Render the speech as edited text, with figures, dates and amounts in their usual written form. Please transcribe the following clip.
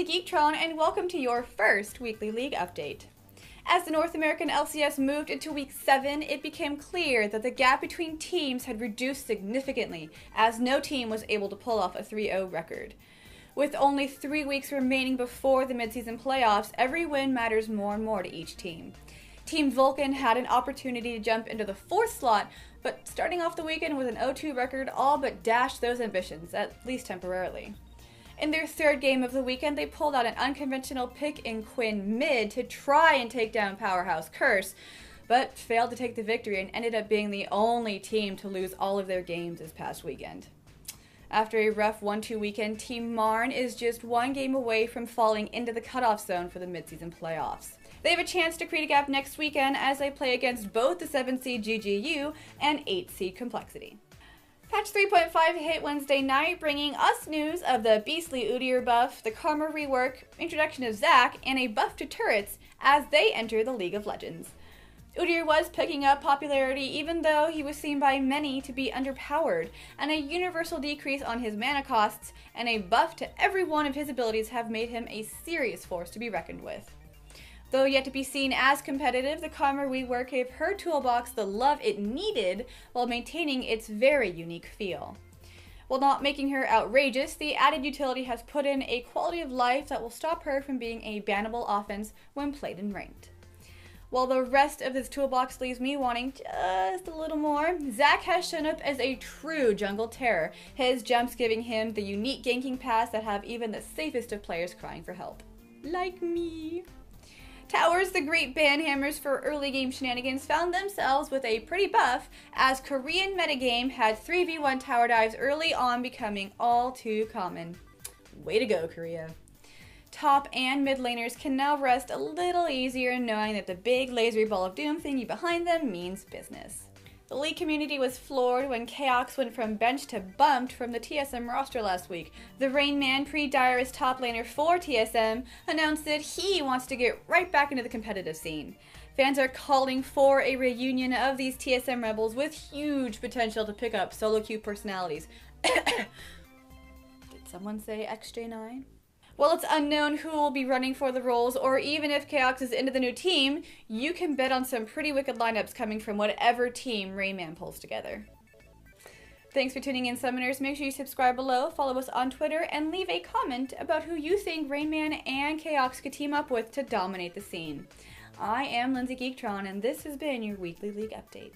Lindsay Geektron, and welcome to your first weekly league update. As the North American LCS moved into Week 7, it became clear that the gap between teams had reduced significantly, as no team was able to pull off a 3-0 record. With only 3 weeks remaining before the midseason playoffs, every win matters more and more to each team. Team Vulcan had an opportunity to jump into the 4th slot, but starting off the weekend with an 0-2 record all but dashed those ambitions, at least temporarily. In their 3rd game of the weekend, they pulled out an unconventional pick in Quinn mid to try and take down powerhouse Curse, but failed to take the victory and ended up being the only team to lose all of their games this past weekend. After a rough 1-2 weekend, Team Marn is just 1 game away from falling into the cutoff zone for the midseason playoffs. They have a chance to create a gap next weekend as they play against both the 7-seed GGU and 8-seed Complexity. Patch 3.5 hit Wednesday night, bringing us news of the beastly Udyr buff, the Karma rework, introduction of Zac, and a buff to turrets as they enter the League of Legends. Udyr was picking up popularity even though he was seen by many to be underpowered, and a universal decrease on his mana costs and a buff to every one of his abilities have made him a serious force to be reckoned with. Though yet to be seen as competitive, the Karma rework gave her toolbox the love it needed while maintaining its very unique feel. While not making her outrageous, the added utility has put in a quality of life that will stop her from being a bannable offense when played in ranked. While the rest of his toolbox leaves me wanting just a little more, Zac has shown up as a true jungle terror, his jumps giving him the unique ganking paths that have even the safest of players crying for help. Like me. Towers, the great banhammers for early game shenanigans, found themselves with a pretty buff as Korean metagame had 3v1 tower dives early on becoming all too common. Way to go, Korea. Top and mid laners can now rest a little easier knowing that the big lasery ball of doom thingy behind them means business. The League community was floored when Chaos went from bench to bumped from the TSM roster last week. The Rain Man, pre-Direst top laner for TSM, announced that he wants to get right back into the competitive scene. Fans are calling for a reunion of these TSM rebels with huge potential to pick up solo queue personalities. Did someone say XJ9? While it's unknown who will be running for the roles, or even if Chaos is into the new team, you can bet on some pretty wicked lineups coming from whatever team Rayman pulls together. Thanks for tuning in, Summoners. Make sure you subscribe below, follow us on Twitter, and leave a comment about who you think Rayman and Chaos could team up with to dominate the scene. I am Lindsay Geektron, and this has been your weekly league update.